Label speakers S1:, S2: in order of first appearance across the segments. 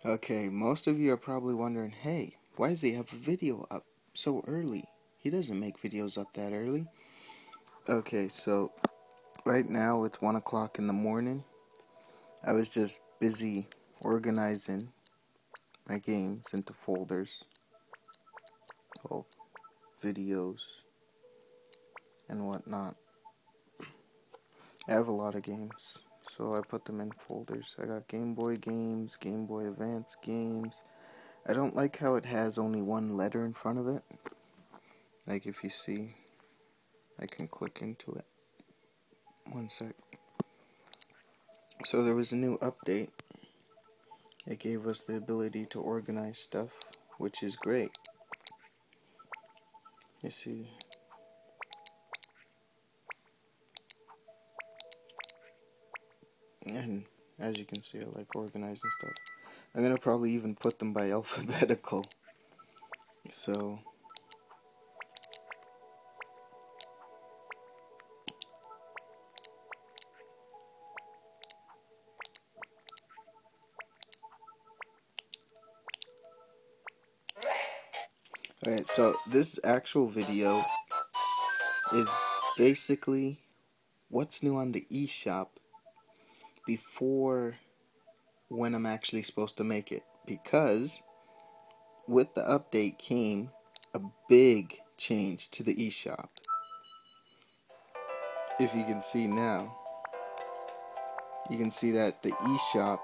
S1: Okay, most of you are probably wondering, hey, why does he have a video up so early? He doesn't make videos up that early. Okay, so right now it's 1 o'clock in the morning. I was just busy organizing my games into folders, well, videos, and whatnot. I have a lot of games, so I put them in folders. I got Game Boy games, Game Boy Advance games. I don't like how it has only one letter in front of it. Like if you see, I can click into it. One sec. So there was a new update. It gave us the ability to organize stuff, which is great. You see. And as you can see, I like organizing stuff. I'm gonna probably even put them by alphabetical. So alright, so this actual video is basically what's new on the eShop before when I'm actually supposed to make it. Because with the update came a big change to the eShop. If you can see now, you can see that the eShop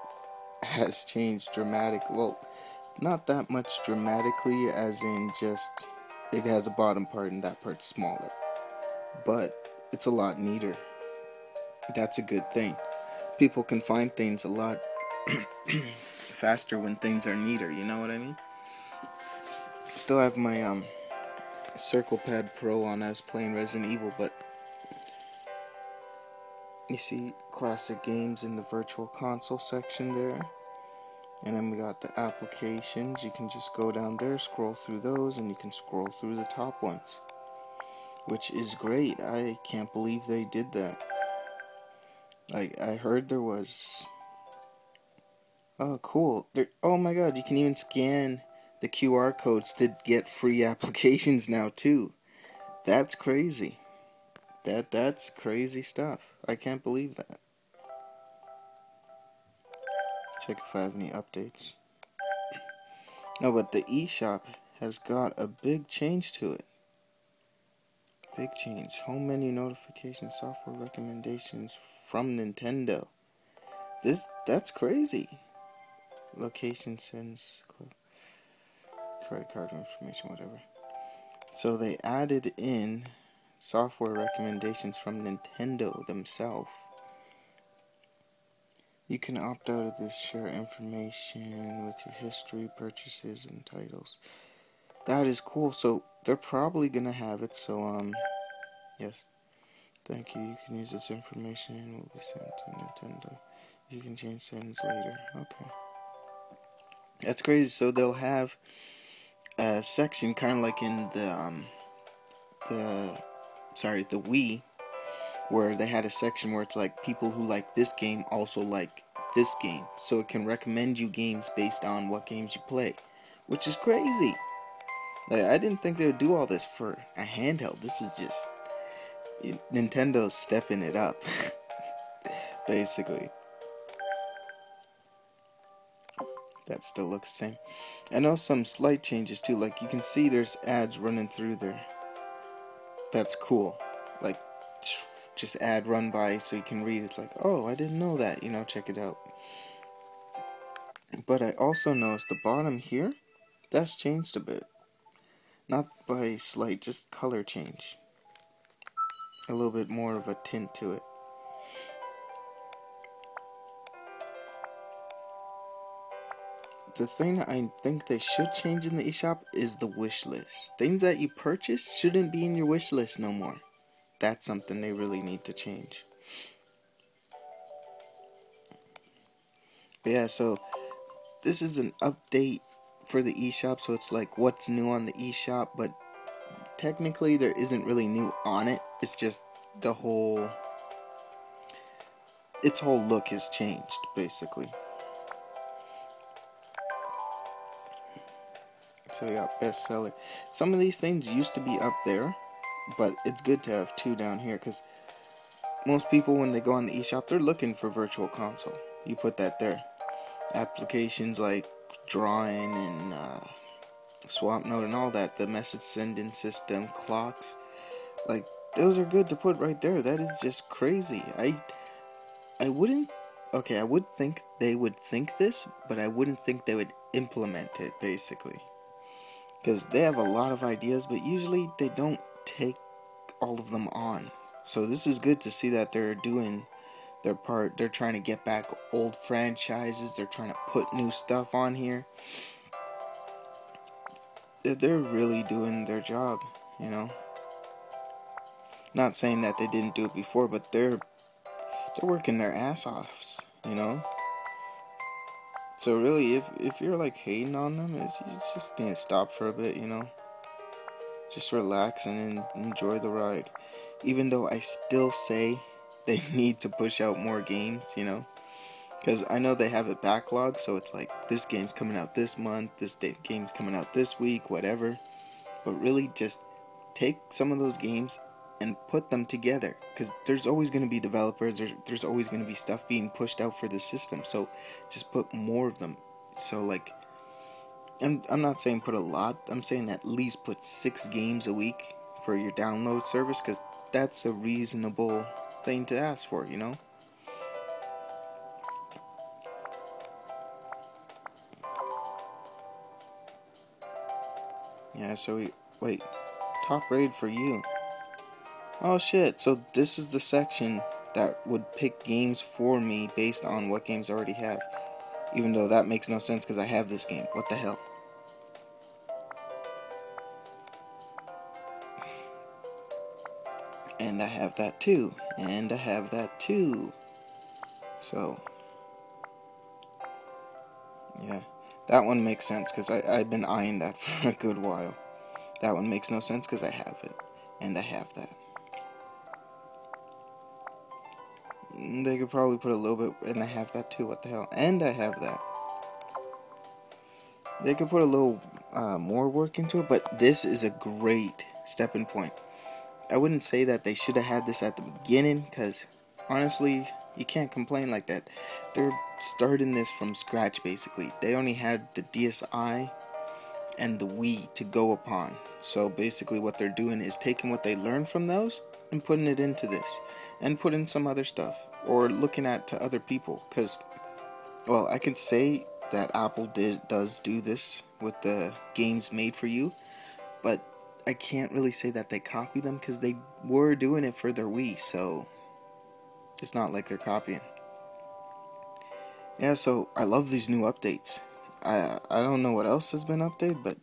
S1: has changed dramatically. Well, not that much dramatically, as in just it has a bottom part and that part's smaller. But it's a lot neater. That's a good thing. People can find things a lot faster when things are neater, you know what I mean? Still have my Circle Pad Pro on. I was playing Resident Evil, but you see classic games in the virtual console section there. And then we got the applications. You can just go down there, scroll through those, and you can scroll through the top ones, which is great. I can't believe they did that. Like, I heard there was... Oh, cool. Oh my god, you can even scan the QR codes to get free applications now, too. That's crazy. That's crazy stuff. I can't believe that. Check if I have any updates. No, but the eShop has got a big change to it. Big change. Home menu notifications, software recommendations from Nintendo. That's crazy. Location sends credit card information, whatever. So they added in software recommendations from Nintendo themselves. You can opt out of this, share information with your history, purchases, and titles. That is cool. So they're probably gonna have it. So yes. Thank you. You can use this information and it will be sent to Nintendo. You can change settings later. Okay. That's crazy. So they'll have a section kind of like in the Wii, where they had a section where it's like people who like this game also like this game. So it can recommend you games based on what games you play, which is crazy. Like, I didn't think they would do all this for a handheld. This is just Nintendo's stepping it up, basically. That still looks the same. I know some slight changes too. Like, you can see there's ads running through there. That's cool. Like, just ad run by so you can read. It's like, oh, I didn't know that. You know, check it out. But I also noticed the bottom here, that's changed a bit. Not by slight, just color change. A little bit more of a tint to it. The thing I think they should change in the eShop is the wish list. Things that you purchase shouldn't be in your wish list no more. That's something they really need to change. But yeah, so this is an update for the eShop, so it's like what's new on the eShop, but technically there isn't really new on it. It's just the whole... its whole look has changed, basically. So we got bestseller. Some of these things used to be up there, but it's good to have 2 down here, because most people, when they go on the eShop, they're looking for Virtual Console. You put that there. Applications like drawing and swap note and all that, the message sending system, clocks, like, those are good to put right there. That is just crazy. I wouldn't, okay, I would think they would think this, but I wouldn't think they would implement it, basically. Because they have a lot of ideas, but usually they don't take all of them on. So this is good to see that they're doing their part. They're trying to get back old franchises. They're trying to put new stuff on here. They're really doing their job, you know. Not saying that they didn't do it before, but they're working their ass off, you know. So really, if you're like hating on them, you just need to stop for a bit, you know. Just relax and enjoy the ride. Even though I still say they need to push out more games, you know. Because I know they have a backlog, so it's like, this game's coming out this month, this game's coming out this week, whatever. But really, just take some of those games and put them together. Because there's always going to be developers, there's always going to be stuff being pushed out for the system. So just put more of them. So like, I'm not saying put a lot, I'm saying at least put 6 games a week for your download service. Because that's a reasonable thing to ask for, you know. Yeah, so wait, top rated for you. Oh shit, so this is the section that would pick games for me based on what games I already have. Even though that makes no sense because I have this game. What the hell? And I have that too. And I have that too. So, yeah. That one makes sense because I've been eyeing that for a good while. That one makes no sense because I have it. And I have that. They could probably put a little bit, and I have that too, what the hell, and I have that. They could put a little more work into it, but this is a great stepping point. I wouldn't say that they should have had this at the beginning, because honestly, you can't complain like that. They're starting this from scratch, basically. They only had the DSi and the Wii to go upon. So basically what they're doing is taking what they learned from those and putting it into this, and putting some other stuff, or looking at to other people. Because, well, I can say that Apple does do this with the games made for you, but I can't really say that they copy them, because they were doing it for their Wii, so it's not like they're copying. Yeah, so I love these new updates. I don't know what else has been updated, but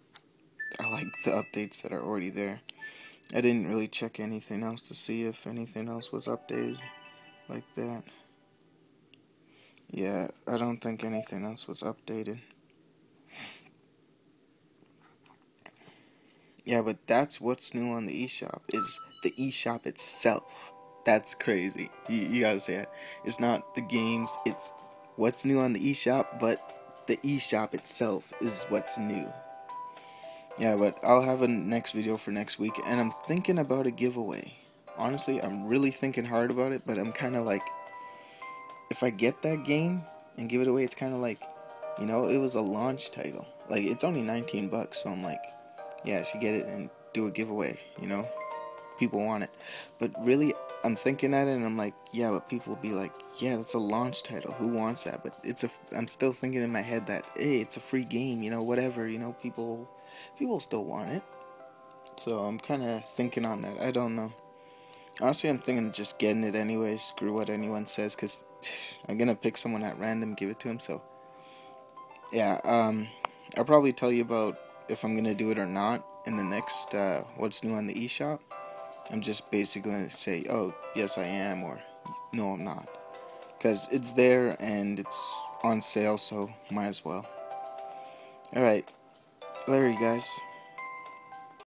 S1: I like the updates that are already there. I didn't really check anything else to see if anything else was updated like that. Yeah, I don't think anything else was updated. Yeah, but that's what's new on the eShop, is the eShop itself. That's crazy. You gotta say it. It's not the games, it's what's new on the eShop, but the eShop itself is what's new. Yeah, but I'll have a next video for next week, and I'm thinking about a giveaway. Honestly, I'm really thinking hard about it, but I'm kind of like, if I get that game and give it away, it's kind of like, you know, it was a launch title. Like, it's only 19 bucks, so I'm like, yeah, I should get it and do a giveaway, you know? People want it. But really, I'm thinking at it, and I'm like, yeah, but people will be like, yeah, that's a launch title. Who wants that? But I'm still thinking in my head that, hey, it's a free game, you know, whatever, you know, people still want it. So I'm kind of thinking on that. I don't know. Honestly, I'm thinking of just getting it anyway. Screw what anyone says, because I'm going to pick someone at random, give it to him. So, yeah, I'll probably tell you about if I'm going to do it or not in the next what's new on the eShop. I'm just basically going to say, oh, yes, I am, or no, I'm not. Because it's there and it's on sale, so might as well. Alright, later, you guys.